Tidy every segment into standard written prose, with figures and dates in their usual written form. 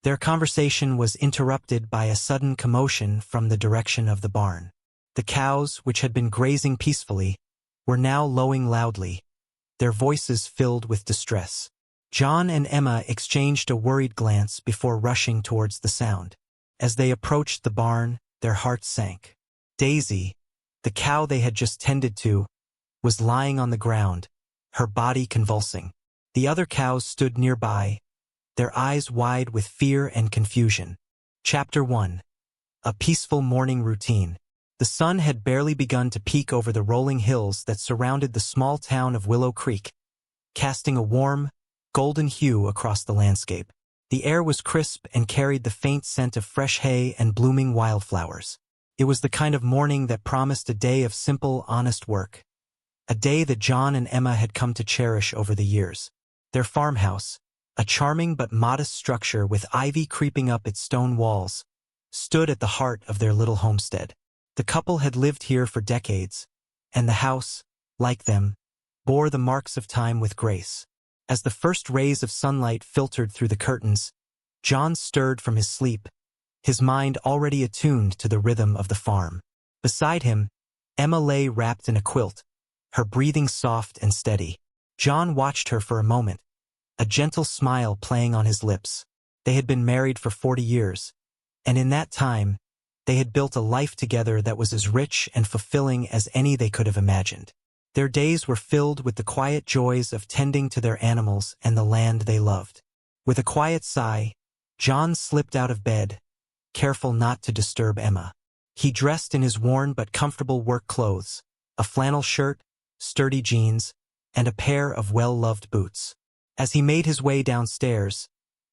Their conversation was interrupted by a sudden commotion from the direction of the barn. The cows, which had been grazing peacefully, were now lowing loudly, their voices filled with distress. John and Emma exchanged a worried glance before rushing towards the sound. As they approached the barn, their hearts sank. Daisy, the cow they had just tended to, was lying on the ground, her body convulsing. The other cows stood nearby, their eyes wide with fear and confusion. Chapter 1. A peaceful morning routine. The sun had barely begun to peek over the rolling hills that surrounded the small town of Willow Creek, casting a warm, golden hue across the landscape. The air was crisp and carried the faint scent of fresh hay and blooming wildflowers. It was the kind of morning that promised a day of simple, honest work. A day that John and Emma had come to cherish over the years. Their farmhouse, a charming but modest structure with ivy creeping up its stone walls, stood at the heart of their little homestead. The couple had lived here for decades, and the house, like them, bore the marks of time with grace. As the first rays of sunlight filtered through the curtains, John stirred from his sleep, his mind already attuned to the rhythm of the farm. Beside him, Emma lay wrapped in a quilt, her breathing soft and steady. John watched her for a moment, a gentle smile playing on his lips. They had been married for 40 years, and in that time, they had built a life together that was as rich and fulfilling as any they could have imagined. Their days were filled with the quiet joys of tending to their animals and the land they loved. With a quiet sigh, John slipped out of bed, careful not to disturb Emma. He dressed in his worn but comfortable work clothes, a flannel shirt, sturdy jeans, and a pair of well-loved boots. As he made his way downstairs,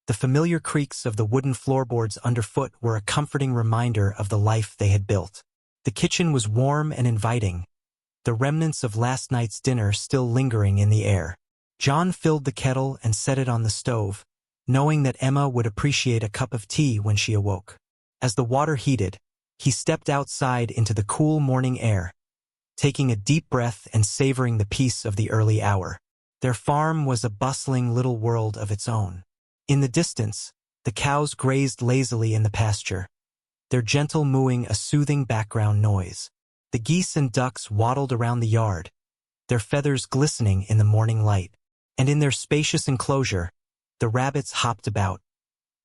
the familiar creaks of the wooden floorboards underfoot were a comforting reminder of the life they had built. The kitchen was warm and inviting, the remnants of last night's dinner still lingering in the air. John filled the kettle and set it on the stove, knowing that Emma would appreciate a cup of tea when she awoke. As the water heated, he stepped outside into the cool morning air, taking a deep breath and savoring the peace of the early hour. Their farm was a bustling little world of its own. In the distance, the cows grazed lazily in the pasture, their gentle mooing a soothing background noise. The geese and ducks waddled around the yard, their feathers glistening in the morning light. And in their spacious enclosure, the rabbits hopped about,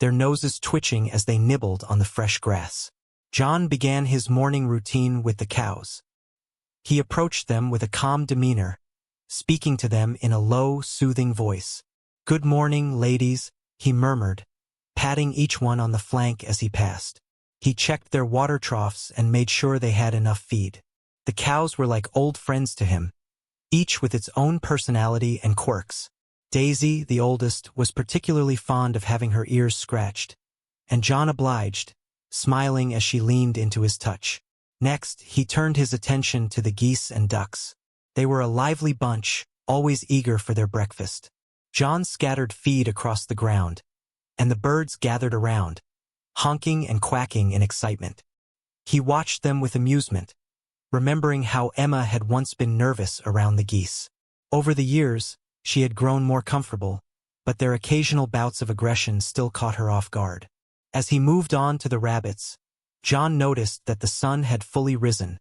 their noses twitching as they nibbled on the fresh grass. John began his morning routine with the cows. He approached them with a calm demeanor, speaking to them in a low, soothing voice. "Good morning, ladies," he murmured, patting each one on the flank as he passed. He checked their water troughs and made sure they had enough feed. The cows were like old friends to him, each with its own personality and quirks. Daisy, the oldest, was particularly fond of having her ears scratched, and John obliged, smiling as she leaned into his touch. Next, he turned his attention to the geese and ducks. They were a lively bunch, always eager for their breakfast. John scattered feed across the ground, and the birds gathered around, honking and quacking in excitement. He watched them with amusement, remembering how Emma had once been nervous around the geese. Over the years, she had grown more comfortable, but their occasional bouts of aggression still caught her off guard. As he moved on to the rabbits, John noticed that the sun had fully risen,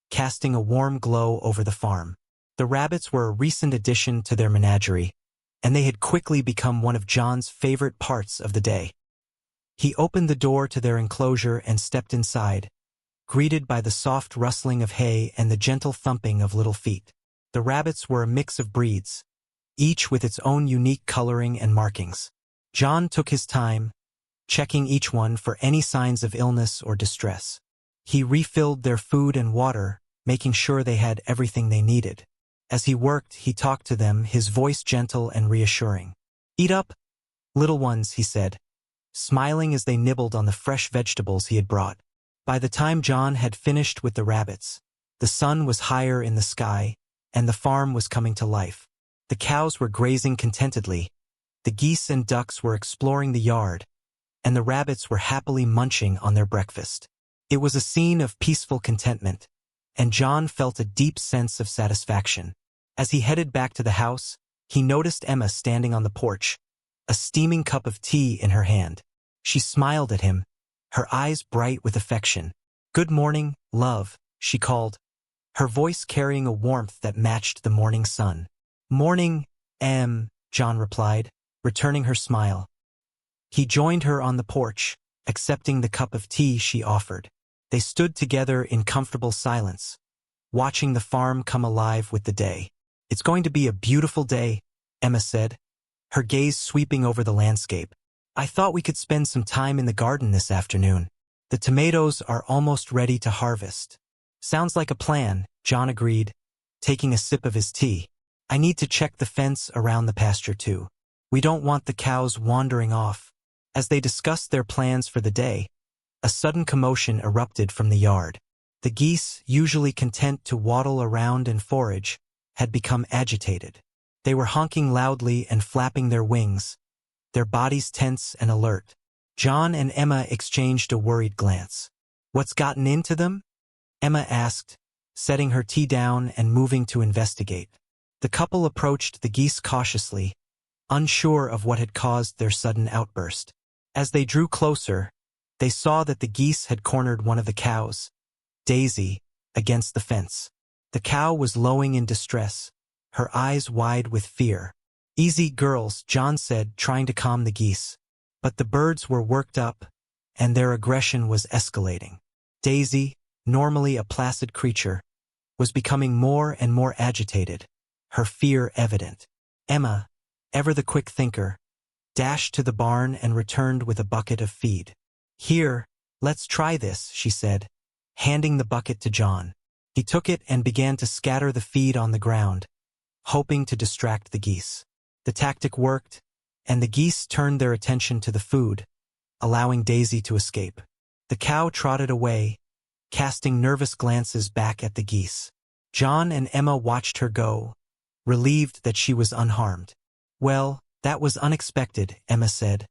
casting a warm glow over the farm. The rabbits were a recent addition to their menagerie, and they had quickly become one of John's favorite parts of the day. He opened the door to their enclosure and stepped inside, greeted by the soft rustling of hay and the gentle thumping of little feet. The rabbits were a mix of breeds, each with its own unique coloring and markings. John took his time, checking each one for any signs of illness or distress. He refilled their food and water, making sure they had everything they needed. As he worked, he talked to them, his voice gentle and reassuring. "Eat up, little ones," he said, smiling as they nibbled on the fresh vegetables he had brought. By the time John had finished with the rabbits, the sun was higher in the sky, and the farm was coming to life. The cows were grazing contentedly, the geese and ducks were exploring the yard, and the rabbits were happily munching on their breakfast. It was a scene of peaceful contentment, and John felt a deep sense of satisfaction. As he headed back to the house, he noticed Emma standing on the porch, a steaming cup of tea in her hand. She smiled at him, her eyes bright with affection. "Good morning, love," she called, her voice carrying a warmth that matched the morning sun. "Morning, John replied, returning her smile. He joined her on the porch, accepting the cup of tea she offered. They stood together in comfortable silence, watching the farm come alive with the day. "It's going to be a beautiful day," Emma said, her gaze sweeping over the landscape. "I thought we could spend some time in the garden this afternoon. The tomatoes are almost ready to harvest." "Sounds like a plan," John agreed, taking a sip of his tea. "I need to check the fence around the pasture too. We don't want the cows wandering off." As they discussed their plans for the day, a sudden commotion erupted from the yard. The geese, usually content to waddle around and forage, had become agitated. They were honking loudly and flapping their wings, their bodies tense and alert. John and Emma exchanged a worried glance. "What's gotten into them?" Emma asked, setting her tea down and moving to investigate. The couple approached the geese cautiously, unsure of what had caused their sudden outburst. As they drew closer, they saw that the geese had cornered one of the cows, Daisy, against the fence. The cow was lowing in distress, her eyes wide with fear. "Easy, girls," John said, trying to calm the geese. But the birds were worked up, and their aggression was escalating. Daisy, normally a placid creature, was becoming more and more agitated, her fear evident. Emma, ever the quick thinker, dashed to the barn and returned with a bucket of feed. "Here, let's try this," she said, handing the bucket to John. He took it and began to scatter the feed on the ground, hoping to distract the geese. The tactic worked, and the geese turned their attention to the food, allowing Daisy to escape. The cow trotted away, casting nervous glances back at the geese. John and Emma watched her go, relieved that she was unharmed. "Well, that was unexpected," Emma said,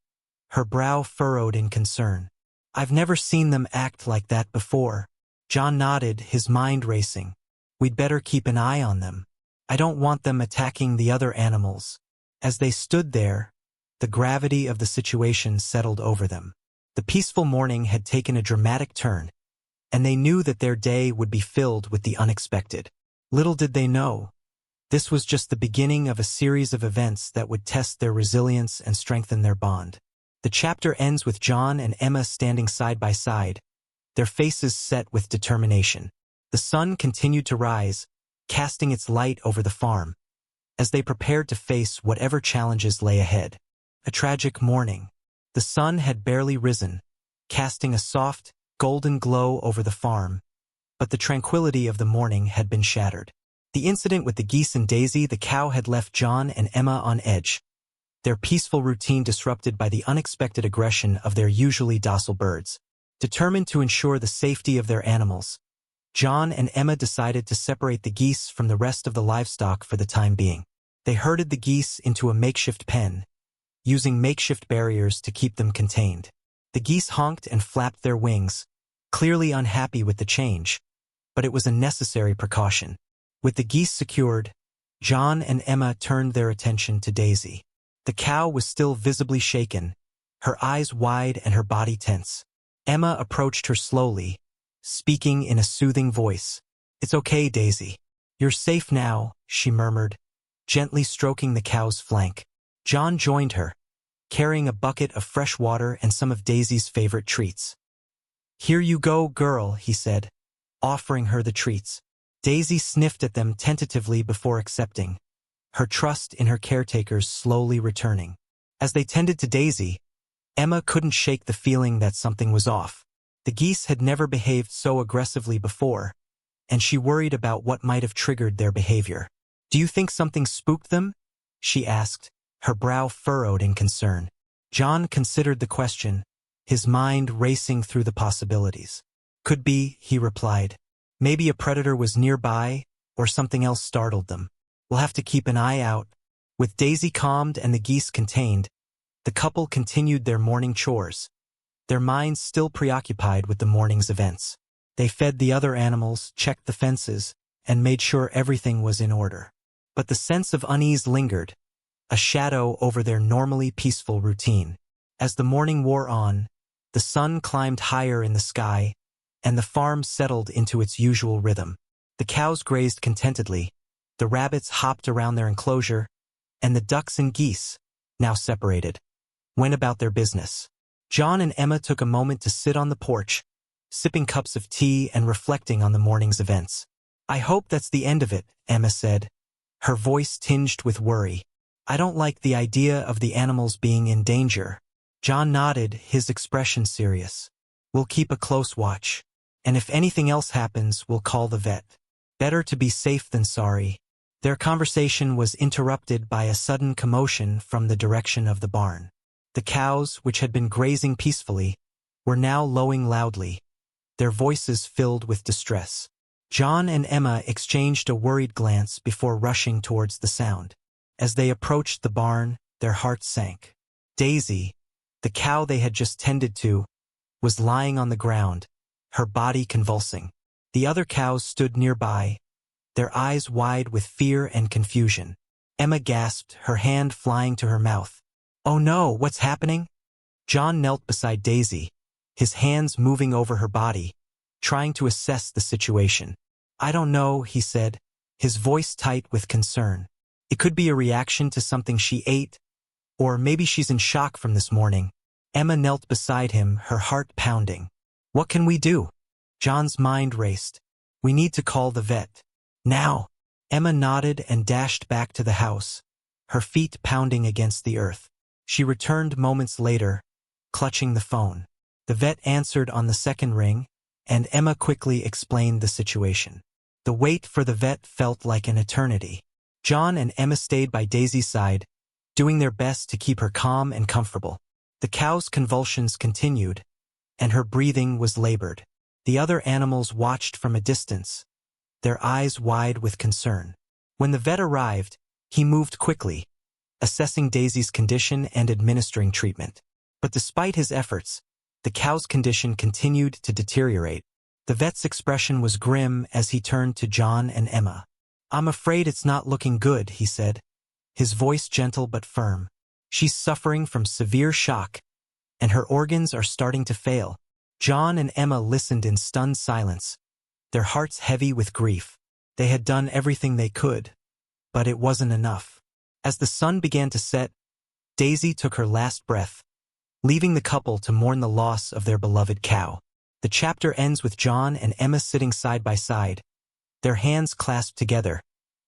her brow furrowed in concern. "I've never seen them act like that before." John nodded, his mind racing. "We'd better keep an eye on them. I don't want them attacking the other animals." As they stood there, the gravity of the situation settled over them. The peaceful morning had taken a dramatic turn, and they knew that their day would be filled with the unexpected. Little did they know, this was just the beginning of a series of events that would test their resilience and strengthen their bond. The chapter ends with John and Emma standing side by side, their faces set with determination. The sun continued to rise, casting its light over the farm, as they prepared to face whatever challenges lay ahead. A tragic morning. The sun had barely risen, casting a soft, golden glow over the farm, but the tranquility of the morning had been shattered. The incident with the geese and Daisy, the cow, had left John and Emma on edge, their peaceful routine disrupted by the unexpected aggression of their usually docile birds. Determined to ensure the safety of their animals, John and Emma decided to separate the geese from the rest of the livestock for the time being. They herded the geese into a makeshift pen, using makeshift barriers to keep them contained. The geese honked and flapped their wings, clearly unhappy with the change, but it was a necessary precaution. With the geese secured, John and Emma turned their attention to Daisy. The cow was still visibly shaken, her eyes wide and her body tense. Emma approached her slowly, speaking in a soothing voice. "It's okay, Daisy. You're safe now," she murmured, gently stroking the cow's flank. John joined her, carrying a bucket of fresh water and some of Daisy's favorite treats. "Here you go, girl," he said, offering her the treats. Daisy sniffed at them tentatively before accepting, her trust in her caretakers slowly returning. As they tended to Daisy, Emma couldn't shake the feeling that something was off. The geese had never behaved so aggressively before, and she worried about what might have triggered their behavior. "Do you think something spooked them?" she asked, her brow furrowed in concern. John considered the question, his mind racing through the possibilities. "Could be," he replied. "Maybe a predator was nearby, or something else startled them. We'll have to keep an eye out." With Daisy calmed and the geese contained, the couple continued their morning chores, their minds still preoccupied with the morning's events. They fed the other animals, checked the fences, and made sure everything was in order. But the sense of unease lingered, a shadow over their normally peaceful routine. As the morning wore on, the sun climbed higher in the sky, and the farm settled into its usual rhythm. The cows grazed contentedly, the rabbits hopped around their enclosure, and the ducks and geese, now separated, went about their business. John and Emma took a moment to sit on the porch, sipping cups of tea and reflecting on the morning's events. "I hope that's the end of it," Emma said, her voice tinged with worry. "I don't like the idea of the animals being in danger." John nodded, his expression serious. "We'll keep a close watch. And if anything else happens, we'll call the vet. Better to be safe than sorry." Their conversation was interrupted by a sudden commotion from the direction of the barn. The cows, which had been grazing peacefully, were now lowing loudly, their voices filled with distress. John and Emma exchanged a worried glance before rushing towards the sound. As they approached the barn, their hearts sank. Daisy, the cow they had just tended to, was lying on the ground, her body convulsing. The other cows stood nearby, their eyes wide with fear and confusion. Emma gasped, her hand flying to her mouth. "Oh no, what's happening?" John knelt beside Daisy, his hands moving over her body, trying to assess the situation. "I don't know," he said, his voice tight with concern. "It could be a reaction to something she ate, or maybe she's in shock from this morning." Emma knelt beside him, her heart pounding. "What can we do?" John's mind raced. "We need to call the vet. Now." Emma nodded and dashed back to the house, her feet pounding against the earth. She returned moments later, clutching the phone. The vet answered on the second ring, and Emma quickly explained the situation. The wait for the vet felt like an eternity. John and Emma stayed by Daisy's side, doing their best to keep her calm and comfortable. The cow's convulsions continued, and her breathing was labored. The other animals watched from a distance, their eyes wide with concern. When the vet arrived, he moved quickly, assessing Daisy's condition and administering treatment. But despite his efforts, the cow's condition continued to deteriorate. The vet's expression was grim as he turned to John and Emma. "I'm afraid it's not looking good," he said, his voice gentle but firm. "She's suffering from severe shock, and her organs are starting to fail." John and Emma listened in stunned silence, their hearts heavy with grief. They had done everything they could, but it wasn't enough. As the sun began to set, Daisy took her last breath, leaving the couple to mourn the loss of their beloved cow. The chapter ends with John and Emma sitting side by side, their hands clasped together,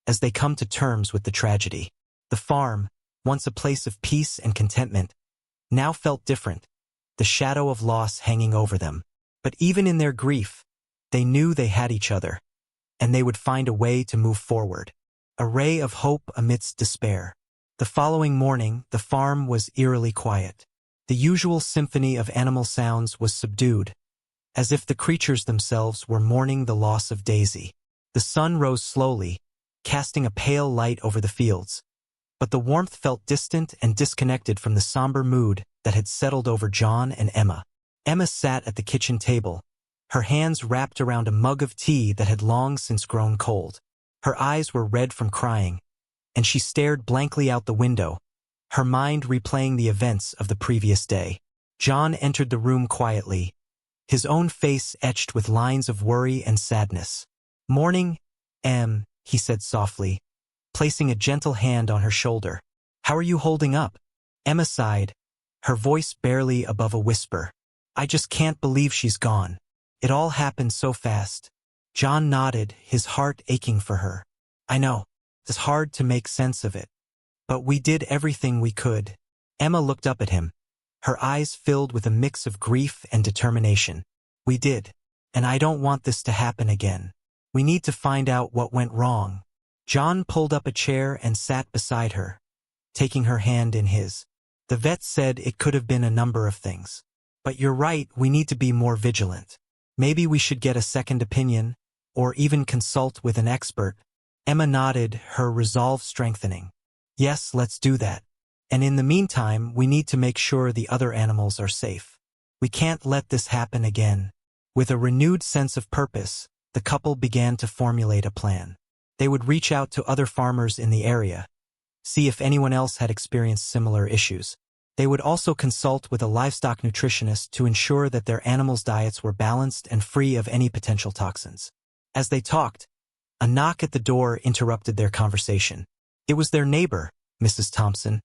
as they come to terms with the tragedy. The farm, once a place of peace and contentment, now felt different, the shadow of loss hanging over them. But even in their grief, they knew they had each other, and they would find a way to move forward. A ray of hope amidst despair. The following morning, the farm was eerily quiet. The usual symphony of animal sounds was subdued, as if the creatures themselves were mourning the loss of Daisy. The sun rose slowly, casting a pale light over the fields, but the warmth felt distant and disconnected from the somber mood that had settled over John and Emma. Emma sat at the kitchen table, her hands wrapped around a mug of tea that had long since grown cold. Her eyes were red from crying, and she stared blankly out the window, her mind replaying the events of the previous day. John entered the room quietly, his own face etched with lines of worry and sadness. "Morning, Em," he said softly, placing a gentle hand on her shoulder. "How are you holding up?" Emma sighed, her voice barely above a whisper. "I just can't believe she's gone. It all happened so fast." John nodded, his heart aching for her. "I know. It's hard to make sense of it. But we did everything we could." Emma looked up at him, her eyes filled with a mix of grief and determination. "We did. And I don't want this to happen again. We need to find out what went wrong." John pulled up a chair and sat beside her, taking her hand in his. "The vet said it could have been a number of things. But you're right, we need to be more vigilant. Maybe we should get a second opinion, or even consult with an expert." Emma nodded, her resolve strengthening. "Yes, let's do that. And in the meantime, we need to make sure the other animals are safe. We can't let this happen again." With a renewed sense of purpose, the couple began to formulate a plan. They would reach out to other farmers in the area, see if anyone else had experienced similar issues. They would also consult with a livestock nutritionist to ensure that their animals' diets were balanced and free of any potential toxins. As they talked, a knock at the door interrupted their conversation. It was their neighbor, Mrs. Thompson,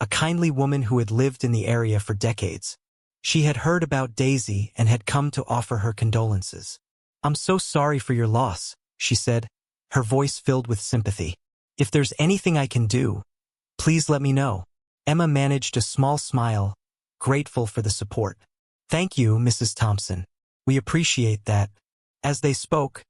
a kindly woman who had lived in the area for decades. She had heard about Daisy and had come to offer her condolences. "I'm so sorry for your loss," she said, her voice filled with sympathy. "If there's anything I can do, please let me know." Emma managed a small smile, grateful for the support. "Thank you, Mrs. Thompson. We appreciate that." As they spoke,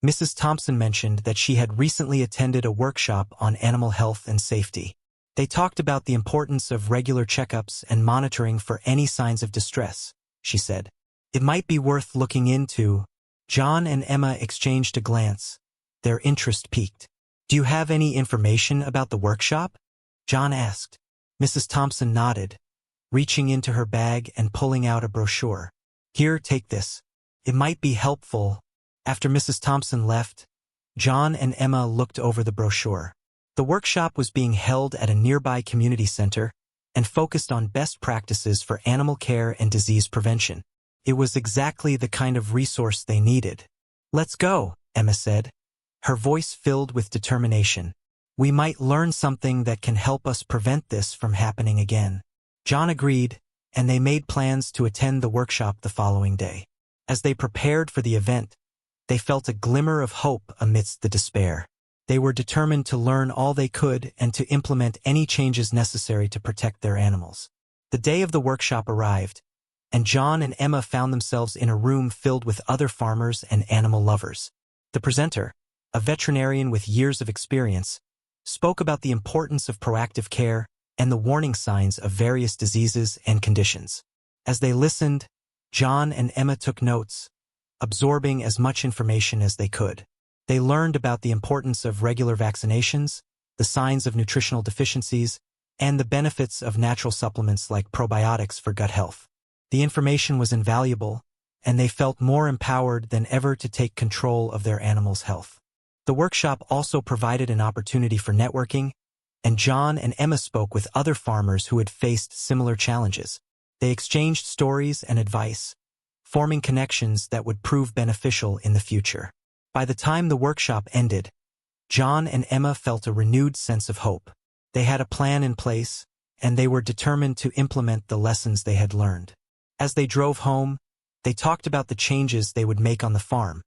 Mrs. Thompson mentioned that she had recently attended a workshop on animal health and safety. They talked about the importance of regular checkups and monitoring for any signs of distress, she said. "It might be worth looking into." John and Emma exchanged a glance. Their interest piqued. "Do you have any information about the workshop?" John asked. Mrs. Thompson nodded, reaching into her bag and pulling out a brochure. "Here, take this. It might be helpful." After Mrs. Thompson left, John and Emma looked over the brochure. The workshop was being held at a nearby community center and focused on best practices for animal care and disease prevention. It was exactly the kind of resource they needed. "Let's go," Emma said, her voice filled with determination. "We might learn something that can help us prevent this from happening again." John agreed, and they made plans to attend the workshop the following day. As they prepared for the event, they felt a glimmer of hope amidst the despair. They were determined to learn all they could and to implement any changes necessary to protect their animals. The day of the workshop arrived, and John and Emma found themselves in a room filled with other farmers and animal lovers. The presenter, a veterinarian with years of experience, spoke about the importance of proactive care and the warning signs of various diseases and conditions. As they listened, John and Emma took notes, absorbing as much information as they could. They learned about the importance of regular vaccinations, the signs of nutritional deficiencies, and the benefits of natural supplements like probiotics for gut health. The information was invaluable, and they felt more empowered than ever to take control of their animals' health. The workshop also provided an opportunity for networking, and John and Emma spoke with other farmers who had faced similar challenges. They exchanged stories and advice, forming connections that would prove beneficial in the future. By the time the workshop ended, John and Emma felt a renewed sense of hope. They had a plan in place, and they were determined to implement the lessons they had learned. As they drove home, they talked about the changes they would make on the farm,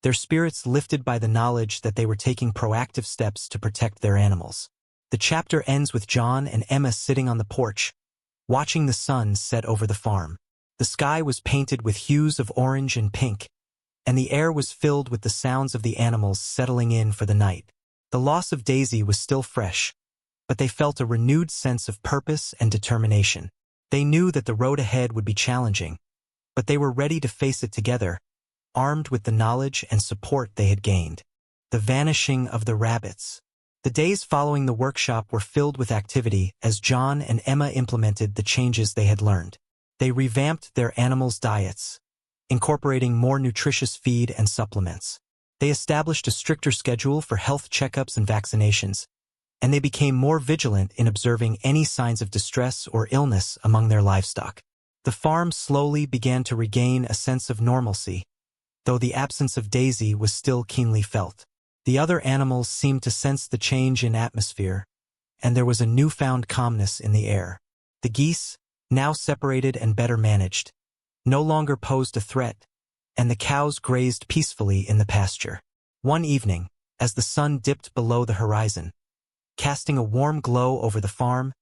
their spirits lifted by the knowledge that they were taking proactive steps to protect their animals. The chapter ends with John and Emma sitting on the porch, watching the sun set over the farm. The sky was painted with hues of orange and pink, and the air was filled with the sounds of the animals settling in for the night. The loss of Daisy was still fresh, but they felt a renewed sense of purpose and determination. They knew that the road ahead would be challenging, but they were ready to face it together, armed with the knowledge and support they had gained. The vanishing of the rabbits. The days following the workshop were filled with activity as John and Emma implemented the changes they had learned. They revamped their animals' diets, incorporating more nutritious feed and supplements. They established a stricter schedule for health checkups and vaccinations, and they became more vigilant in observing any signs of distress or illness among their livestock. The farm slowly began to regain a sense of normalcy, though the absence of Daisy was still keenly felt. The other animals seemed to sense the change in atmosphere, and there was a newfound calmness in the air. The geese, now separated and better managed, no longer posed a threat, and the cows grazed peacefully in the pasture. One evening, as the sun dipped below the horizon, casting a warm glow over the farm,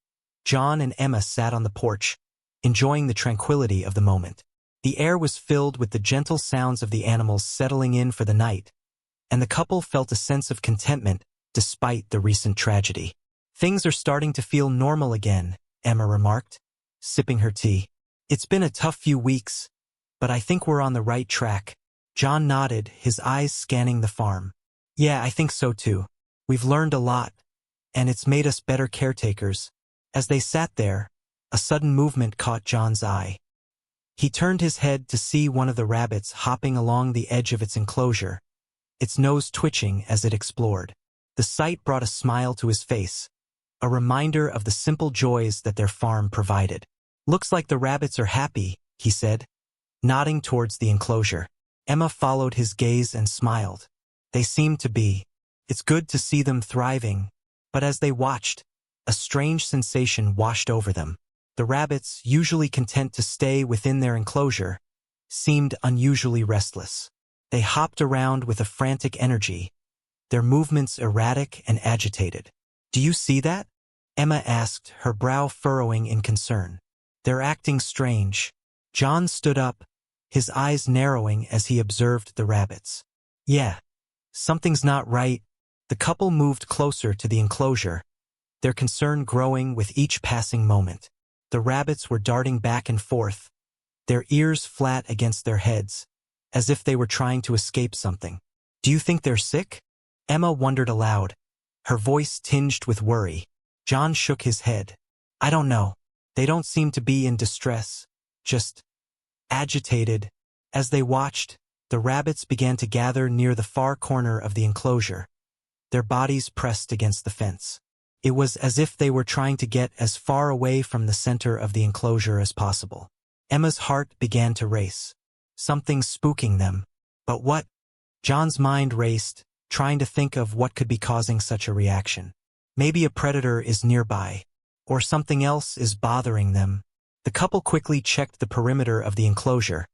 John and Emma sat on the porch, enjoying the tranquility of the moment. The air was filled with the gentle sounds of the animals settling in for the night, and the couple felt a sense of contentment despite the recent tragedy. "Things are starting to feel normal again," Emma remarked, sipping her tea. "It's been a tough few weeks, but I think we're on the right track." John nodded, his eyes scanning the farm. "Yeah, I think so too. We've learned a lot, and it's made us better caretakers." As they sat there, a sudden movement caught John's eye. He turned his head to see one of the rabbits hopping along the edge of its enclosure, its nose twitching as it explored. The sight brought a smile to his face, a reminder of the simple joys that their farm provided. "Looks like the rabbits are happy," he said, nodding towards the enclosure. Emma followed his gaze and smiled. "They seem to be. It's good to see them thriving." But as they watched, a strange sensation washed over them. The rabbits, usually content to stay within their enclosure, seemed unusually restless. They hopped around with a frantic energy, their movements erratic and agitated. "Do you see that?" Emma asked, her brow furrowing in concern. "They're acting strange." John stood up, his eyes narrowing as he observed the rabbits. "Yeah, something's not right." The couple moved closer to the enclosure, their concern growing with each passing moment. The rabbits were darting back and forth, their ears flat against their heads, as if they were trying to escape something. "Do you think they're sick?" Emma wondered aloud, her voice tinged with worry. John shook his head. "I don't know. They don't seem to be in distress, just agitated." As they watched, the rabbits began to gather near the far corner of the enclosure, their bodies pressed against the fence. It was as if they were trying to get as far away from the center of the enclosure as possible. Emma's heart began to race. Something spooking them. But what? John's mind raced, trying to think of what could be causing such a reaction. Maybe a predator is nearby, or something else is bothering them. The couple quickly checked the perimeter of the enclosure,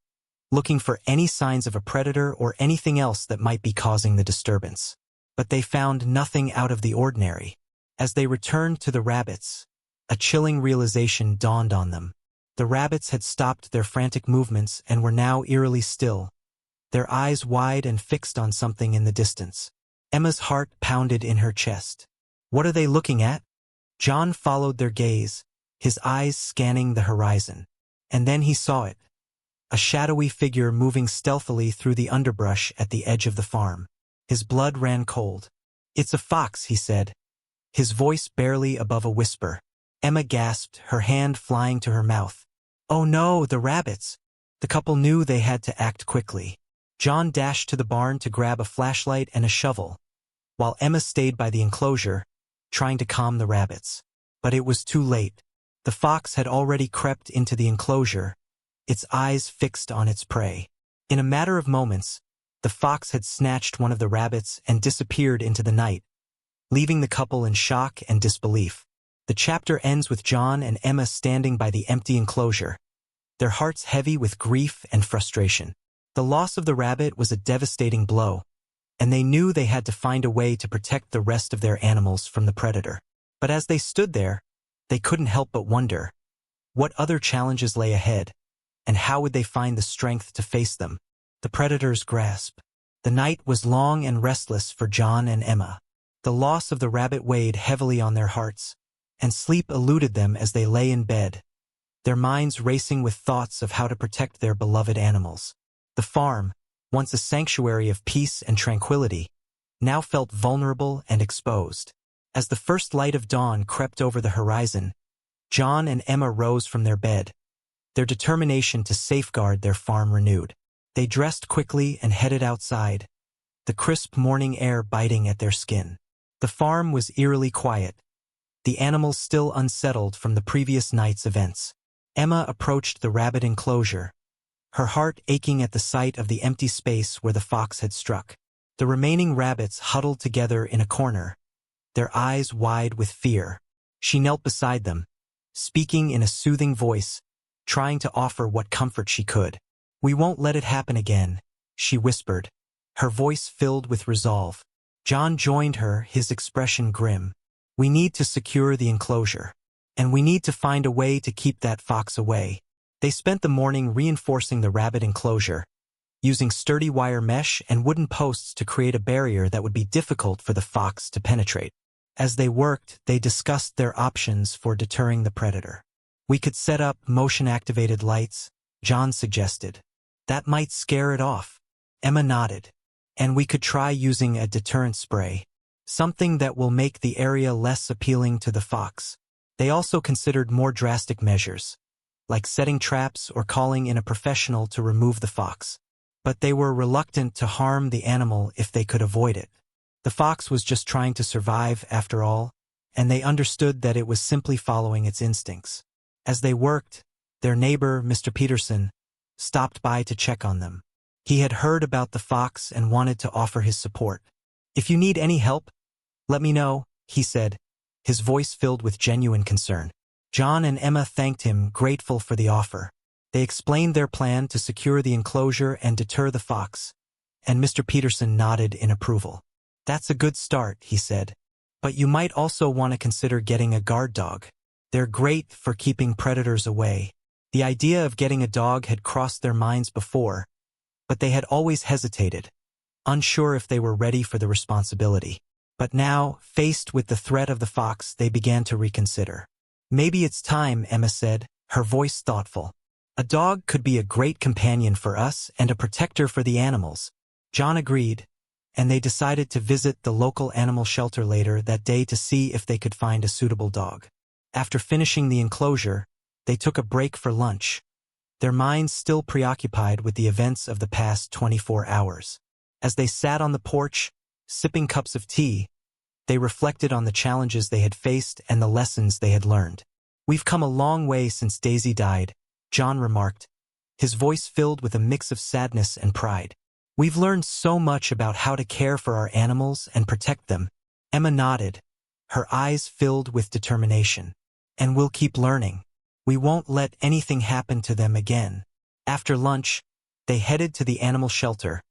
looking for any signs of a predator or anything else that might be causing the disturbance. But they found nothing out of the ordinary. As they returned to the rabbits, a chilling realization dawned on them. The rabbits had stopped their frantic movements and were now eerily still, their eyes wide and fixed on something in the distance. Emma's heart pounded in her chest. "What are they looking at?" John followed their gaze, his eyes scanning the horizon. And then he saw it. A shadowy figure moving stealthily through the underbrush at the edge of the farm. His blood ran cold. "It's a fox," he said, his voice barely above a whisper. Emma gasped, her hand flying to her mouth. "Oh no, the rabbits!" The couple knew they had to act quickly. John dashed to the barn to grab a flashlight and a shovel, while Emma stayed by the enclosure, trying to calm the rabbits. But it was too late. The fox had already crept into the enclosure, its eyes fixed on its prey. In a matter of moments, the fox had snatched one of the rabbits and disappeared into the night, leaving the couple in shock and disbelief. The chapter ends with John and Emma standing by the empty enclosure, their hearts heavy with grief and frustration. The loss of the rabbit was a devastating blow, and they knew they had to find a way to protect the rest of their animals from the predator. But as they stood there, they couldn't help but wonder, what other challenges lay ahead, and how would they find the strength to face them? The predator's grasp. The night was long and restless for John and Emma. The loss of the rabbit weighed heavily on their hearts, and sleep eluded them as they lay in bed, their minds racing with thoughts of how to protect their beloved animals. The farm, once a sanctuary of peace and tranquility, now felt vulnerable and exposed. As the first light of dawn crept over the horizon, John and Emma rose from their bed, their determination to safeguard their farm renewed. They dressed quickly and headed outside, the crisp morning air biting at their skin. The farm was eerily quiet, the animals still unsettled from the previous night's events. Emma approached the rabbit enclosure, her heart aching at the sight of the empty space where the fox had struck. The remaining rabbits huddled together in a corner, their eyes wide with fear. She knelt beside them, speaking in a soothing voice, trying to offer what comfort she could. "We won't let it happen again," she whispered, her voice filled with resolve. John joined her, his expression grim. "We need to secure the enclosure, and we need to find a way to keep that fox away." They spent the morning reinforcing the rabbit enclosure, using sturdy wire mesh and wooden posts to create a barrier that would be difficult for the fox to penetrate. As they worked, they discussed their options for deterring the predator. "We could set up motion-activated lights," John suggested. "That might scare it off." Emma nodded. "And we could try using a deterrent spray, something that will make the area less appealing to the fox." They also considered more drastic measures, like setting traps or calling in a professional to remove the fox. But they were reluctant to harm the animal if they could avoid it. The fox was just trying to survive, after all. and they understood that it was simply following its instincts. As they worked, their neighbor, Mr. Peterson, stopped by to check on them. He had heard about the fox and wanted to offer his support. "If you need any help, let me know," he said, his voice filled with genuine concern. John and Emma thanked him, grateful for the offer. They explained their plan to secure the enclosure and deter the fox, and Mr. Peterson nodded in approval. "That's a good start," he said. "But you might also want to consider getting a guard dog. They're great for keeping predators away." The idea of getting a dog had crossed their minds before, but they had always hesitated, unsure if they were ready for the responsibility. But now, faced with the threat of the fox, they began to reconsider. "Maybe it's time," Emma said, her voice thoughtful. "A dog could be a great companion for us and a protector for the animals." John agreed, and they decided to visit the local animal shelter later that day to see if they could find a suitable dog. After finishing the enclosure, they took a break for lunch, their minds still preoccupied with the events of the past 24 hours. As they sat on the porch, sipping cups of tea, they reflected on the challenges they had faced and the lessons they had learned. "We've come a long way since Daisy died," John remarked, his voice filled with a mix of sadness and pride. "We've learned so much about how to care for our animals and protect them." Emma nodded, her eyes filled with determination. "And we'll keep learning. We won't let anything happen to them again." After lunch, they headed to the animal shelter,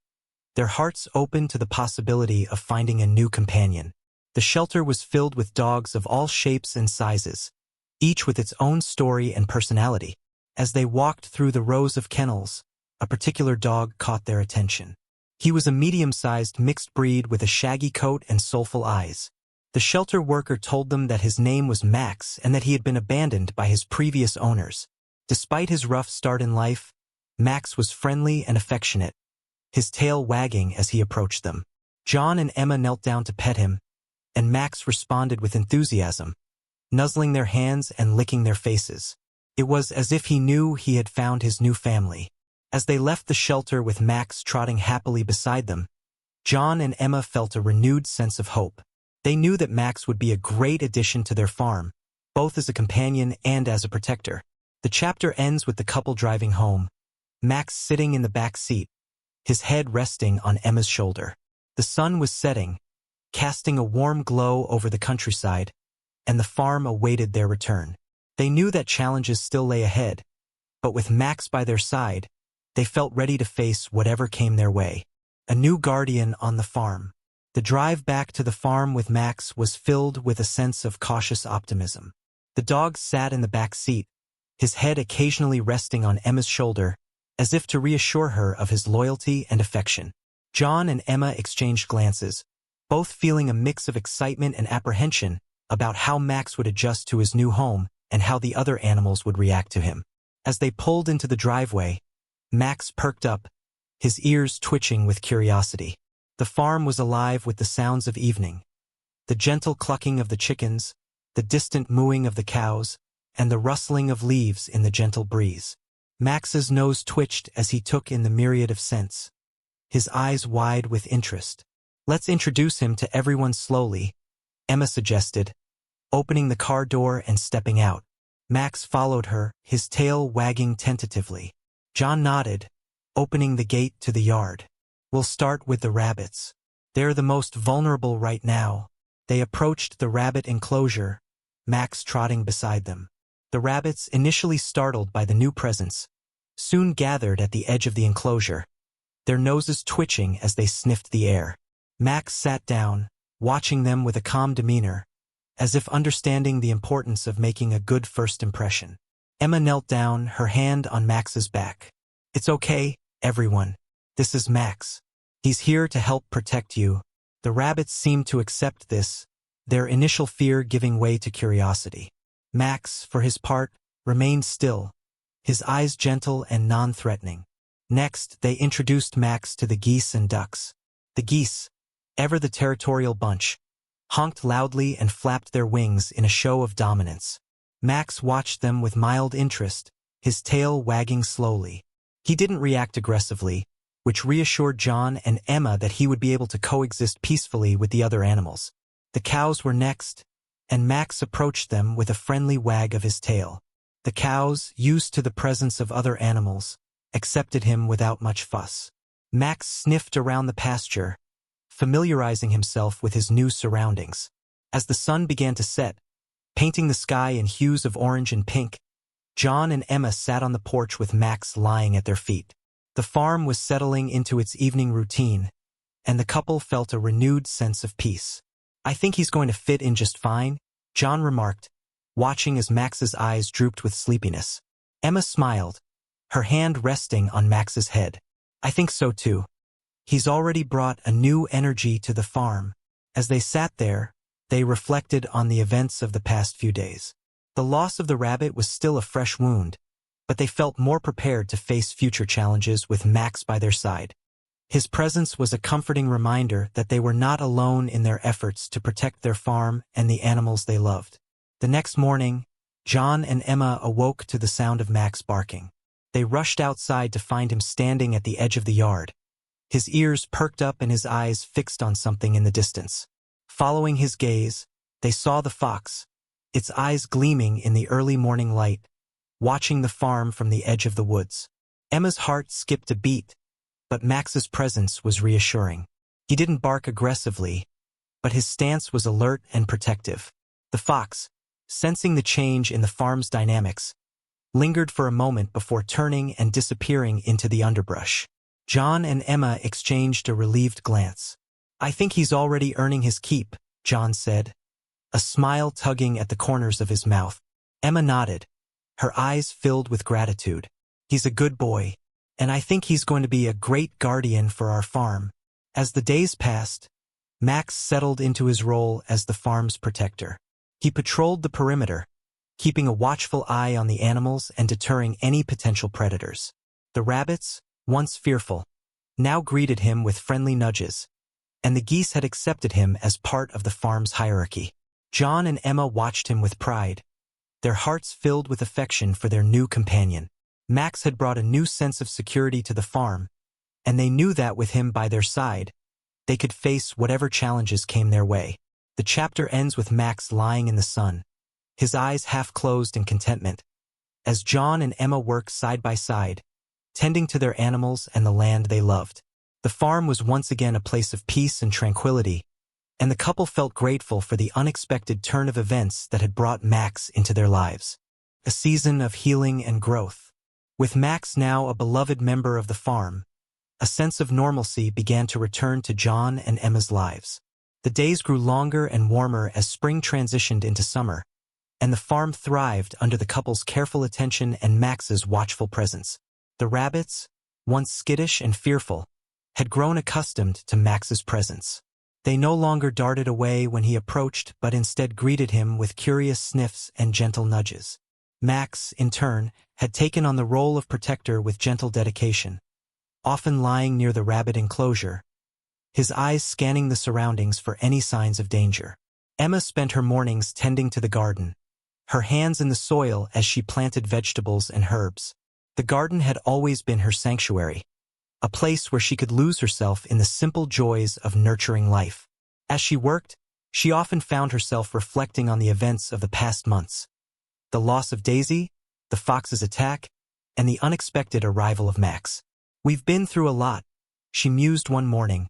their hearts open to the possibility of finding a new companion. The shelter was filled with dogs of all shapes and sizes, each with its own story and personality. As they walked through the rows of kennels, a particular dog caught their attention. He was a medium-sized mixed breed with a shaggy coat and soulful eyes. The shelter worker told them that his name was Max and that he had been abandoned by his previous owners. Despite his rough start in life, Max was friendly and affectionate, his tail wagging as he approached them. John and Emma knelt down to pet him, and Max responded with enthusiasm, nuzzling their hands and licking their faces. It was as if he knew he had found his new family. As they left the shelter with Max trotting happily beside them, John and Emma felt a renewed sense of hope. They knew that Max would be a great addition to their farm, both as a companion and as a protector. The chapter ends with the couple driving home, Max sitting in the back seat, his head resting on Emma's shoulder. The sun was setting, casting a warm glow over the countryside, and the farm awaited their return. They knew that challenges still lay ahead, but with Max by their side, they felt ready to face whatever came their way. A new guardian on the farm. The drive back to the farm with Max was filled with a sense of cautious optimism. The dog sat in the back seat, his head occasionally resting on Emma's shoulder, as if to reassure her of his loyalty and affection. John and Emma exchanged glances, both feeling a mix of excitement and apprehension about how Max would adjust to his new home and how the other animals would react to him. As they pulled into the driveway, Max perked up, his ears twitching with curiosity. The farm was alive with the sounds of evening, the gentle clucking of the chickens, the distant mooing of the cows, and the rustling of leaves in the gentle breeze. Max's nose twitched as he took in the myriad of scents, his eyes wide with interest. "Let's introduce him to everyone slowly," Emma suggested, opening the car door and stepping out. Max followed her, his tail wagging tentatively. John nodded, opening the gate to the yard. "We'll start with the rabbits. They're the most vulnerable right now." They approached the rabbit enclosure, Max trotting beside them. The rabbits, initially startled by the new presence, soon gathered at the edge of the enclosure, their noses twitching as they sniffed the air. Max sat down, watching them with a calm demeanor, as if understanding the importance of making a good first impression. Emma knelt down, her hand on Max's back. "It's okay, everyone. This is Max. He's here to help protect you." The rabbits seemed to accept this, their initial fear giving way to curiosity. Max, for his part, remained still, his eyes gentle and non-threatening. Next, they introduced Max to the geese and ducks. The geese, ever the territorial bunch, honked loudly and flapped their wings in a show of dominance. Max watched them with mild interest, his tail wagging slowly. He didn't react aggressively, which reassured John and Emma that he would be able to coexist peacefully with the other animals. The cows were next, and Max approached them with a friendly wag of his tail. The cows, used to the presence of other animals, accepted him without much fuss. Max sniffed around the pasture, familiarizing himself with his new surroundings. As the sun began to set, painting the sky in hues of orange and pink, John and Emma sat on the porch with Max lying at their feet. The farm was settling into its evening routine, and the couple felt a renewed sense of peace. "I think he's going to fit in just fine," John remarked, watching as Max's eyes drooped with sleepiness. Emma smiled, her hand resting on Max's head. "I think so too. He's already brought a new energy to the farm." As they sat there, they reflected on the events of the past few days. The loss of the rabbit was still a fresh wound, but they felt more prepared to face future challenges with Max by their side. His presence was a comforting reminder that they were not alone in their efforts to protect their farm and the animals they loved. The next morning, John and Emma awoke to the sound of Max barking. They rushed outside to find him standing at the edge of the yard, his ears perked up and his eyes fixed on something in the distance. Following his gaze, they saw the fox, its eyes gleaming in the early morning light, watching the farm from the edge of the woods. Emma's heart skipped a beat, but Max's presence was reassuring. He didn't bark aggressively, but his stance was alert and protective. The fox, sensing the change in the farm's dynamics, lingered for a moment before turning and disappearing into the underbrush. John and Emma exchanged a relieved glance. "I think he's already earning his keep," John said, a smile tugging at the corners of his mouth. Emma nodded, her eyes filled with gratitude. "He's a good boy, and I think he's going to be a great guardian for our farm." As the days passed, Max settled into his role as the farm's protector. He patrolled the perimeter, keeping a watchful eye on the animals and deterring any potential predators. The rabbits, once fearful, now greeted him with friendly nudges, and the geese had accepted him as part of the farm's hierarchy. John and Emma watched him with pride, their hearts filled with affection for their new companion. Max had brought a new sense of security to the farm, and they knew that with him by their side, they could face whatever challenges came their way. The chapter ends with Max lying in the sun, his eyes half closed in contentment, as John and Emma work side by side, tending to their animals and the land they loved. The farm was once again a place of peace and tranquility, and the couple felt grateful for the unexpected turn of events that had brought Max into their lives. A season of healing and growth. With Max now a beloved member of the farm, a sense of normalcy began to return to John and Emma's lives. The days grew longer and warmer as spring transitioned into summer, and the farm thrived under the couple's careful attention and Max's watchful presence. The rabbits, once skittish and fearful, had grown accustomed to Max's presence. They no longer darted away when he approached, but instead greeted him with curious sniffs and gentle nudges. Max, in turn, had taken on the role of protector with gentle dedication, often lying near the rabbit enclosure, his eyes scanning the surroundings for any signs of danger. Emma spent her mornings tending to the garden, her hands in the soil as she planted vegetables and herbs. The garden had always been her sanctuary, a place where she could lose herself in the simple joys of nurturing life. As she worked, she often found herself reflecting on the events of the past months. The loss of Daisy, the fox's attack, and the unexpected arrival of Max. "We've been through a lot," she mused one morning,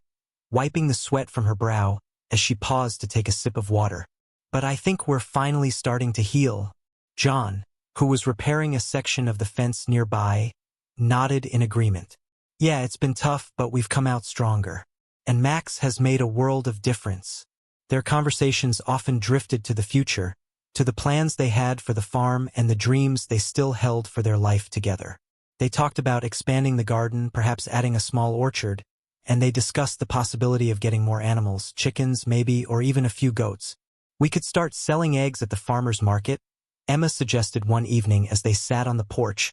wiping the sweat from her brow as she paused to take a sip of water. "But I think we're finally starting to heal." John, who was repairing a section of the fence nearby, nodded in agreement. "Yeah, it's been tough, but we've come out stronger. And Max has made a world of difference." Their conversations often drifted to the future, to the plans they had for the farm and the dreams they still held for their life together. They talked about expanding the garden, perhaps adding a small orchard, and they discussed the possibility of getting more animals, chickens maybe, or even a few goats. "We could start selling eggs at the farmer's market," Emma suggested one evening as they sat on the porch,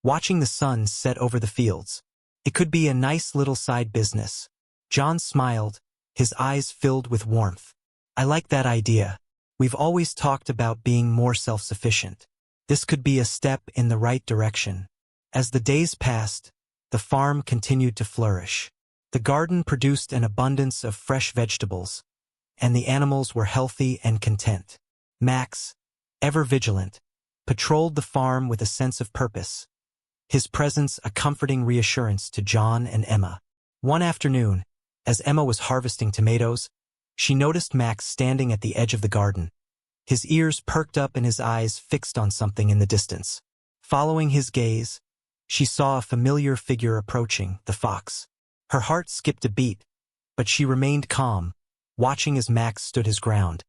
watching the sun set over the fields. "It could be a nice little side business." John smiled, his eyes filled with warmth. "I like that idea. We've always talked about being more self-sufficient. This could be a step in the right direction." As the days passed, the farm continued to flourish. The garden produced an abundance of fresh vegetables, and the animals were healthy and content. Max, ever vigilant, patrolled the farm with a sense of purpose, his presence a comforting reassurance to John and Emma. One afternoon, as Emma was harvesting tomatoes, she noticed Max standing at the edge of the garden, his ears perked up and his eyes fixed on something in the distance. Following his gaze, she saw a familiar figure approaching, the fox. Her heart skipped a beat, but she remained calm, watching as Max stood his ground,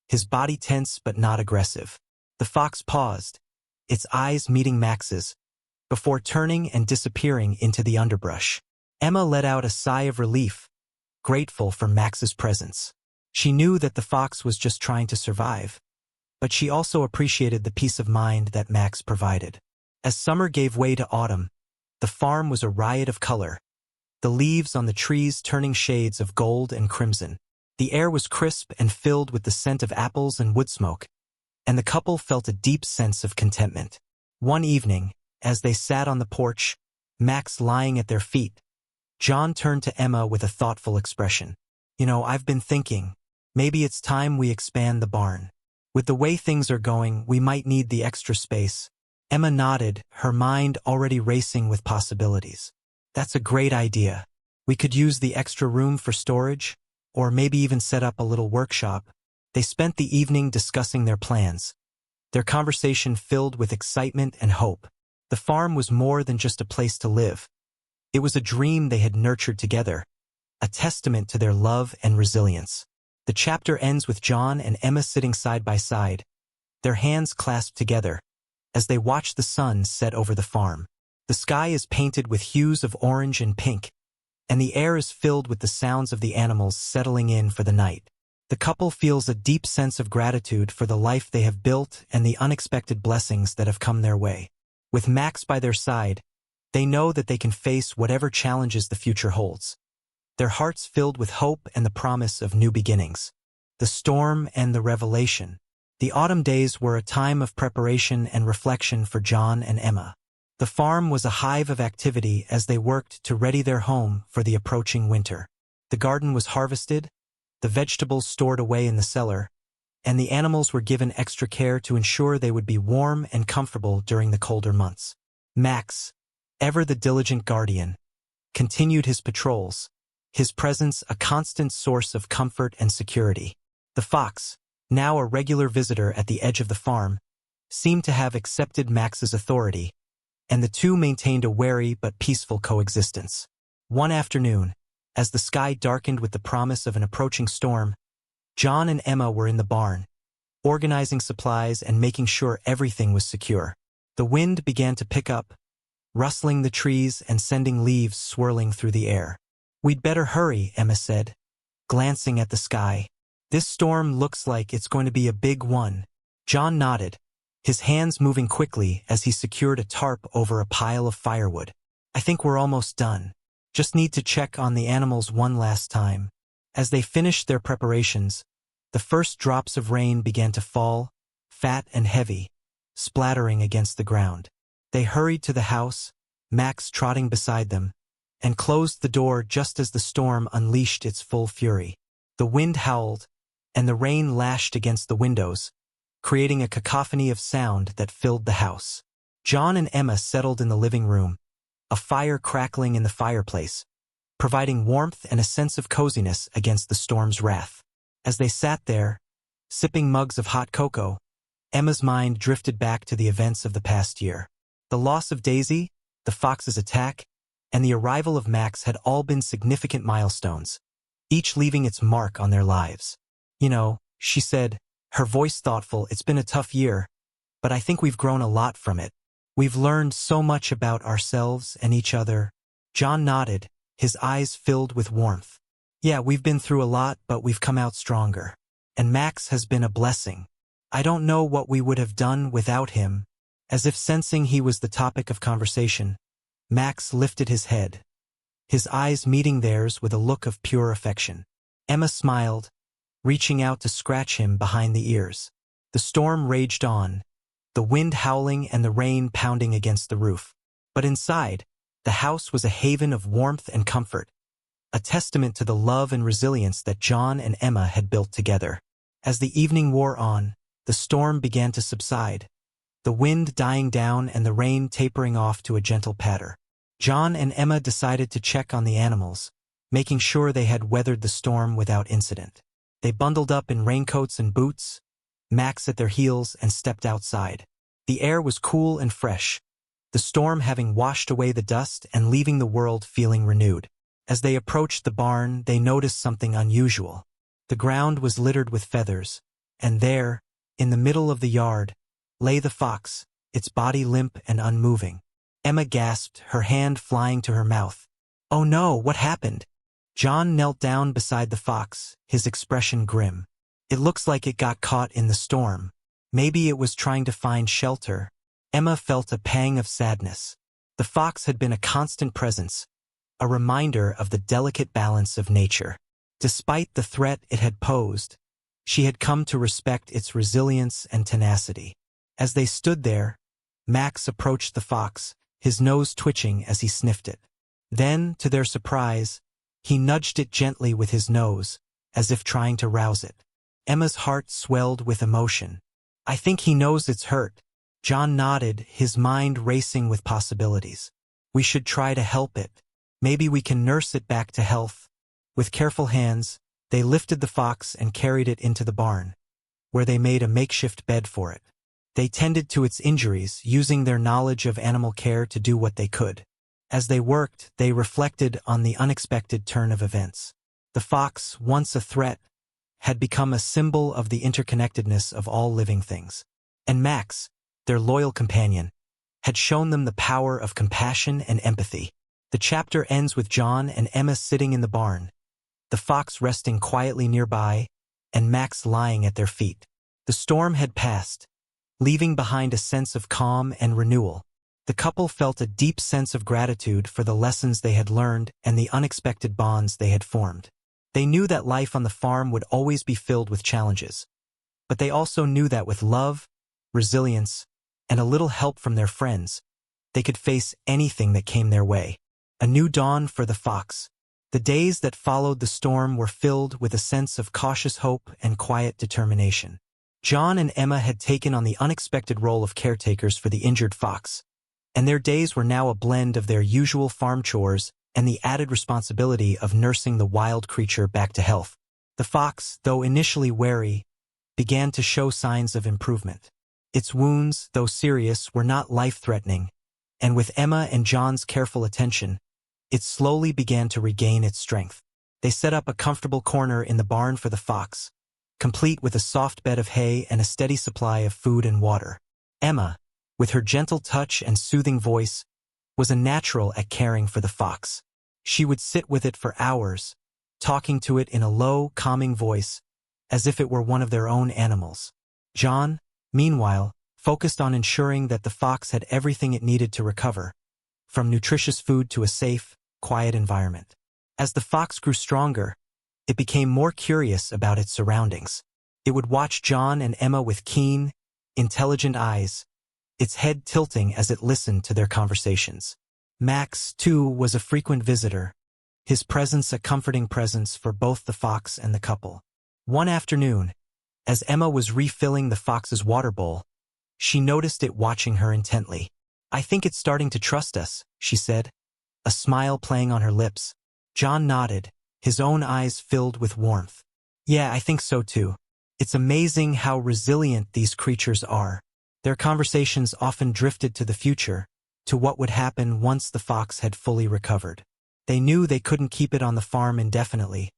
his body tense but not aggressive. The fox paused, its eyes meeting Max's, before turning and disappearing into the underbrush. Emma let out a sigh of relief, grateful for Max's presence. She knew that the fox was just trying to survive, but she also appreciated the peace of mind that Max provided. As summer gave way to autumn, the farm was a riot of color, the leaves on the trees turning shades of gold and crimson. The air was crisp and filled with the scent of apples and wood smoke, and the couple felt a deep sense of contentment. One evening, as they sat on the porch, Max lying at their feet, John turned to Emma with a thoughtful expression. I've been thinking, maybe it's time we expand the barn. With the way things are going, we might need the extra space. Emma nodded, her mind already racing with possibilities. That's a great idea. We could use the extra room for storage, or maybe even set up a little workshop. They spent the evening discussing their plans, their conversation filled with excitement and hope. The farm was more than just a place to live. It was a dream they had nurtured together, a testament to their love and resilience. The chapter ends with John and Emma sitting side by side, their hands clasped together, as they watch the sun set over the farm. The sky is painted with hues of orange and pink, and the air is filled with the sounds of the animals settling in for the night. The couple feels a deep sense of gratitude for the life they have built and the unexpected blessings that have come their way. With Max by their side, they know that they can face whatever challenges the future holds, their hearts filled with hope and the promise of new beginnings. The storm and the revelation. The autumn days were a time of preparation and reflection for John and Emma. The farm was a hive of activity as they worked to ready their home for the approaching winter. The garden was harvested, the vegetables stored away in the cellar, and the animals were given extra care to ensure they would be warm and comfortable during the colder months. Max, ever the diligent guardian, continued his patrols, his presence a constant source of comfort and security. The fox, now a regular visitor at the edge of the farm, seemed to have accepted Max's authority, and the two maintained a wary but peaceful coexistence. One afternoon, as the sky darkened with the promise of an approaching storm, John and Emma were in the barn, organizing supplies and making sure everything was secure. The wind began to pick up, rustling the trees and sending leaves swirling through the air. "We'd better hurry," Emma said, glancing at the sky. "This storm looks like it's going to be a big one." John nodded, his hands moving quickly as he secured a tarp over a pile of firewood. "I think we're almost done. Just need to check on the animals one last time." As they finished their preparations, the first drops of rain began to fall, fat and heavy, splattering against the ground. They hurried to the house, Max trotting beside them, and closed the door just as the storm unleashed its full fury. The wind howled, and the rain lashed against the windows, creating a cacophony of sound that filled the house. John and Emma settled in the living room, a fire crackling in the fireplace, providing warmth and a sense of coziness against the storm's wrath. As they sat there, sipping mugs of hot cocoa, Emma's mind drifted back to the events of the past year. The loss of Daisy, the fox's attack, and the arrival of Max had all been significant milestones, each leaving its mark on their lives. She said, her voice thoughtful, "It's been a tough year, but I think we've grown a lot from it. We've learned so much about ourselves and each other." John nodded, his eyes filled with warmth. "Yeah, we've been through a lot, but we've come out stronger. And Max has been a blessing. I don't know what we would have done without him." As if sensing he was the topic of conversation, Max lifted his head, his eyes meeting theirs with a look of pure affection. Emma smiled, reaching out to scratch him behind the ears. The storm raged on, the wind howling and the rain pounding against the roof. But inside, the house was a haven of warmth and comfort, a testament to the love and resilience that John and Emma had built together. As the evening wore on, the storm began to subside, the wind dying down and the rain tapering off to a gentle patter. John and Emma decided to check on the animals, making sure they had weathered the storm without incident. They bundled up in raincoats and boots, Max at their heels, and stepped outside. The air was cool and fresh, the storm having washed away the dust and leaving the world feeling renewed. As they approached the barn, they noticed something unusual. The ground was littered with feathers, and there, in the middle of the yard, lay the fox, its body limp and unmoving. Emma gasped, her hand flying to her mouth. "Oh no, what happened?" John knelt down beside the fox, his expression grim. "It looks like it got caught in the storm. Maybe it was trying to find shelter." Emma felt a pang of sadness. The fox had been a constant presence, a reminder of the delicate balance of nature. Despite the threat it had posed, she had come to respect its resilience and tenacity. As they stood there, Max approached the fox, his nose twitching as he sniffed it. Then, to their surprise, he nudged it gently with his nose, as if trying to rouse it. Emma's heart swelled with emotion. "I think he knows it's hurt." John nodded, his mind racing with possibilities. "We should try to help it. Maybe we can nurse it back to health." With careful hands, they lifted the fox and carried it into the barn, where they made a makeshift bed for it. They tended to its injuries, using their knowledge of animal care to do what they could. As they worked, they reflected on the unexpected turn of events. The fox, once a threat, had become a symbol of the interconnectedness of all living things. And Max, their loyal companion, had shown them the power of compassion and empathy. The chapter ends with John and Emma sitting in the barn, the fox resting quietly nearby, and Max lying at their feet. The storm had passed, leaving behind a sense of calm and renewal. The couple felt a deep sense of gratitude for the lessons they had learned and the unexpected bonds they had formed. They knew that life on the farm would always be filled with challenges, but they also knew that with love, resilience, and a little help from their friends, they could face anything that came their way. A new dawn for the fox. The days that followed the storm were filled with a sense of cautious hope and quiet determination. John and Emma had taken on the unexpected role of caretakers for the injured fox, and their days were now a blend of their usual farm chores and the added responsibility of nursing the wild creature back to health. The fox, though initially wary, began to show signs of improvement. Its wounds, though serious, were not life-threatening, and with Emma and John's careful attention, it slowly began to regain its strength. They set up a comfortable corner in the barn for the fox, complete with a soft bed of hay and a steady supply of food and water. Emma, with her gentle touch and soothing voice, was a natural at caring for the fox. She would sit with it for hours, talking to it in a low, calming voice, as if it were one of their own animals. John, meanwhile, focused on ensuring that the fox had everything it needed to recover, from nutritious food to a safe, quiet environment. As the fox grew stronger, it became more curious about its surroundings. It would watch John and Emma with keen, intelligent eyes, its head tilting as it listened to their conversations. Max, too, was a frequent visitor, his presence a comforting presence for both the fox and the couple. One afternoon, as Emma was refilling the fox's water bowl, she noticed it watching her intently. "I think it's starting to trust us," she said, a smile playing on her lips. John nodded, his own eyes filled with warmth. "Yeah, I think so too. It's amazing how resilient these creatures are." Their conversations often drifted to the future, to what would happen once the fox had fully recovered. They knew they couldn't keep it on the farm indefinitely,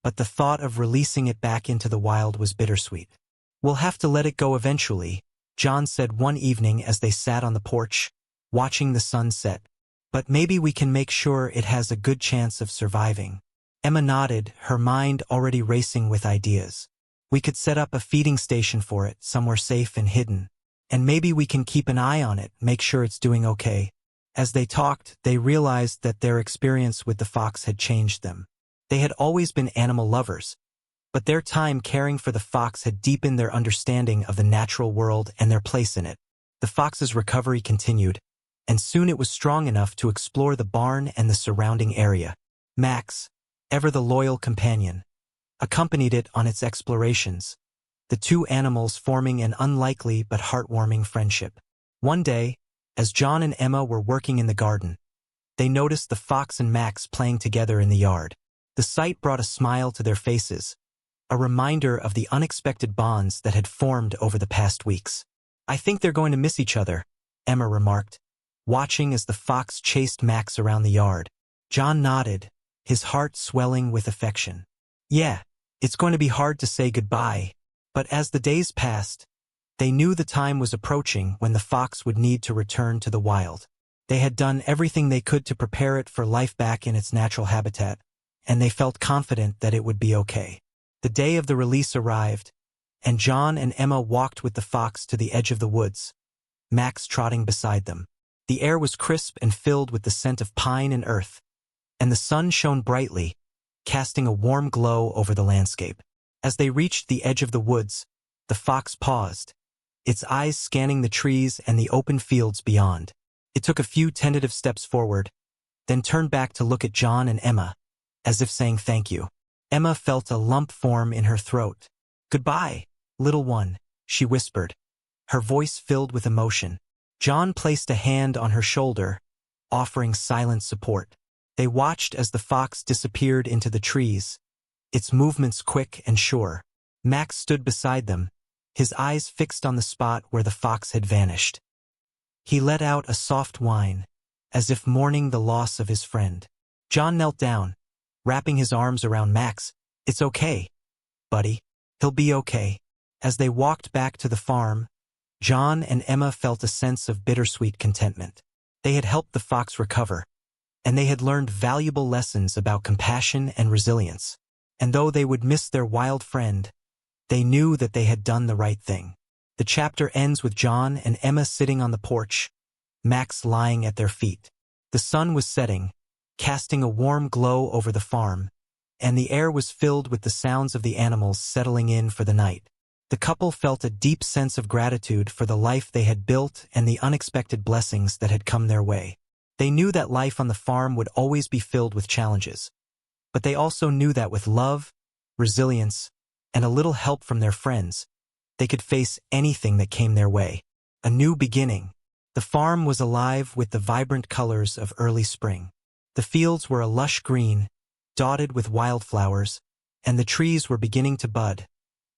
but the thought of releasing it back into the wild was bittersweet. "We'll have to let it go eventually," John said one evening as they sat on the porch, watching the sun set. "But maybe we can make sure it has a good chance of surviving." Emma nodded, her mind already racing with ideas. "We could set up a feeding station for it, somewhere safe and hidden. And maybe we can keep an eye on it, make sure it's doing okay." As they talked, they realized that their experience with the fox had changed them. They had always been animal lovers, but their time caring for the fox had deepened their understanding of the natural world and their place in it. The fox's recovery continued, and soon it was strong enough to explore the barn and the surrounding area. Max, ever the loyal companion, accompanied it on its explorations, the two animals forming an unlikely but heartwarming friendship. One day, as John and Emma were working in the garden, they noticed the fox and Max playing together in the yard. The sight brought a smile to their faces, a reminder of the unexpected bonds that had formed over the past weeks. "I think they're going to miss each other," Emma remarked, watching as the fox chased Max around the yard. John nodded, his heart swelling with affection. "Yeah, it's going to be hard to say goodbye." But as the days passed, they knew the time was approaching when the fox would need to return to the wild. They had done everything they could to prepare it for life back in its natural habitat, and they felt confident that it would be okay. The day of the release arrived, and John and Emma walked with the fox to the edge of the woods, Max trotting beside them. The air was crisp and filled with the scent of pine and earth, and the sun shone brightly, casting a warm glow over the landscape. As they reached the edge of the woods, the fox paused, its eyes scanning the trees and the open fields beyond. It took a few tentative steps forward, then turned back to look at John and Emma, as if saying thank you. Emma felt a lump form in her throat. "Goodbye, little one," she whispered, her voice filled with emotion. John placed a hand on her shoulder, offering silent support. They watched as the fox disappeared into the trees, its movements quick and sure. Max stood beside them, his eyes fixed on the spot where the fox had vanished. He let out a soft whine, as if mourning the loss of his friend. John knelt down, wrapping his arms around Max. "It's okay, buddy. He'll be okay." As they walked back to the farm, John and Emma felt a sense of bittersweet contentment. They had helped the fox recover, and they had learned valuable lessons about compassion and resilience. And though they would miss their wild friend, they knew that they had done the right thing. The chapter ends with John and Emma sitting on the porch, Max lying at their feet. The sun was setting, casting a warm glow over the farm, and the air was filled with the sounds of the animals settling in for the night. The couple felt a deep sense of gratitude for the life they had built and the unexpected blessings that had come their way. They knew that life on the farm would always be filled with challenges, but they also knew that with love, resilience, and a little help from their friends, they could face anything that came their way. A new beginning. The farm was alive with the vibrant colors of early spring. The fields were a lush green, dotted with wildflowers, and the trees were beginning to bud,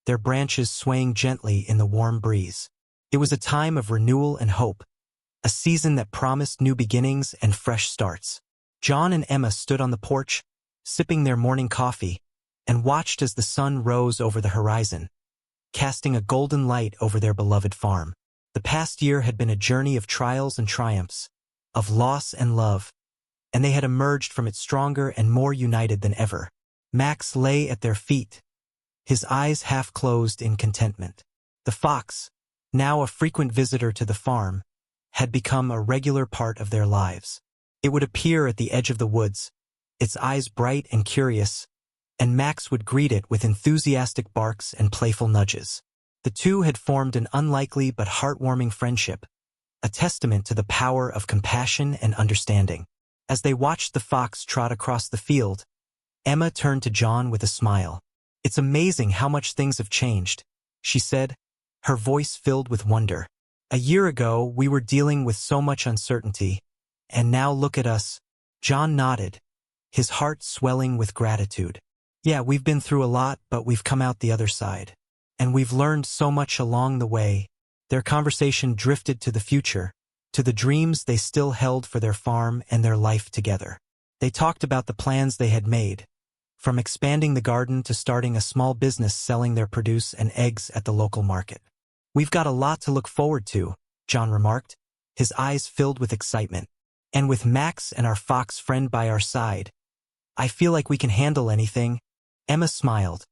their branches swaying gently in the warm breeze. It was a time of renewal and hope, a season that promised new beginnings and fresh starts. John and Emma stood on the porch, sipping their morning coffee, and watched as the sun rose over the horizon, casting a golden light over their beloved farm. The past year had been a journey of trials and triumphs, of loss and love, and they had emerged from it stronger and more united than ever. Max lay at their feet, his eyes half closed in contentment. The fox, now a frequent visitor to the farm, had become a regular part of their lives. It would appear at the edge of the woods, its eyes bright and curious, and Max would greet it with enthusiastic barks and playful nudges. The two had formed an unlikely but heartwarming friendship, a testament to the power of compassion and understanding. As they watched the fox trot across the field, Emma turned to John with a smile. "It's amazing how much things have changed," she said, her voice filled with wonder. "A year ago, we were dealing with so much uncertainty, and now look at us." John nodded, his heart swelling with gratitude. "Yeah, we've been through a lot, but we've come out the other side. And we've learned so much along the way." Their conversation drifted to the future, to the dreams they still held for their farm and their life together. They talked about the plans they had made, from expanding the garden to starting a small business selling their produce and eggs at the local market. "We've got a lot to look forward to," John remarked, his eyes filled with excitement. "And with Max and our fox friend by our side, I feel like we can handle anything." Emma smiled,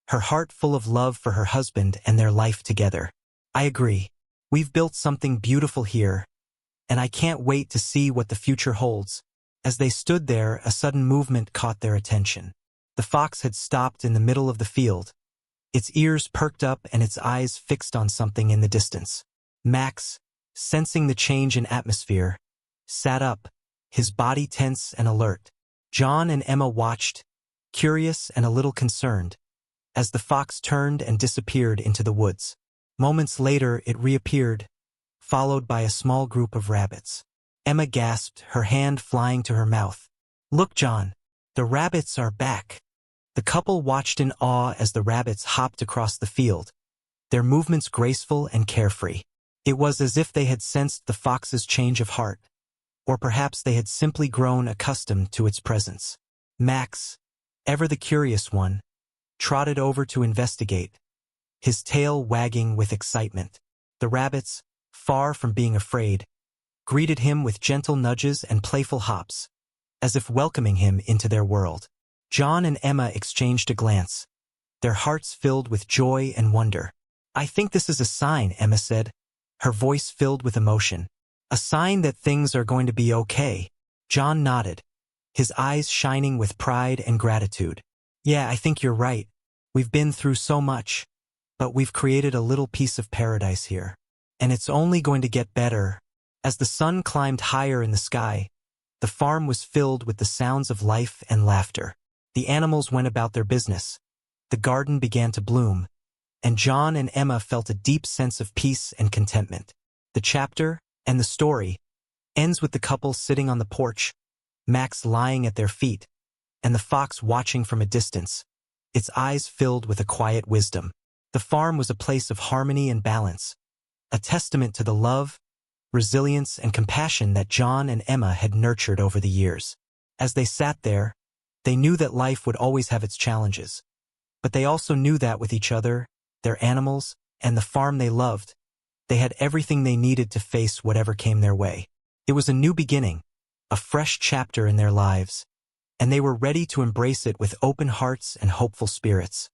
her heart full of love for her husband and their life together. "I agree. We've built something beautiful here, and I can't wait to see what the future holds." As they stood there, a sudden movement caught their attention. The fox had stopped in the middle of the field, its ears perked up and its eyes fixed on something in the distance. Max, sensing the change in atmosphere, sat up, his body tense and alert. John and Emma watched, curious and a little concerned. as the fox turned and disappeared into the woods. Moments later, it reappeared, followed by a small group of rabbits. Emma gasped, her hand flying to her mouth. "Look, John, the rabbits are back." The couple watched in awe as the rabbits hopped across the field, their movements graceful and carefree. It was as if they had sensed the fox's change of heart, or perhaps they had simply grown accustomed to its presence. Max, ever the curious one, trotted over to investigate, his tail wagging with excitement. The rabbits, far from being afraid, greeted him with gentle nudges and playful hops, as if welcoming him into their world. John and Emma exchanged a glance, their hearts filled with joy and wonder. "I think this is a sign," Emma said, her voice filled with emotion. "A sign that things are going to be okay." John nodded, his eyes shining with pride and gratitude. "Yeah, I think you're right. We've been through so much, but we've created a little piece of paradise here. And it's only going to get better." As the sun climbed higher in the sky, the farm was filled with the sounds of life and laughter. The animals went about their business, the garden began to bloom, and John and Emma felt a deep sense of peace and contentment. The chapter, and the story, ends with the couple sitting on the porch, Max lying at their feet, and the fox watching from a distance, its eyes filled with a quiet wisdom. The farm was a place of harmony and balance, a testament to the love, resilience, and compassion that John and Emma had nurtured over the years. As they sat there, they knew that life would always have its challenges, but they also knew that with each other, their animals, and the farm they loved, they had everything they needed to face whatever came their way. It was a new beginning, a fresh chapter in their lives, and they were ready to embrace it with open hearts and hopeful spirits.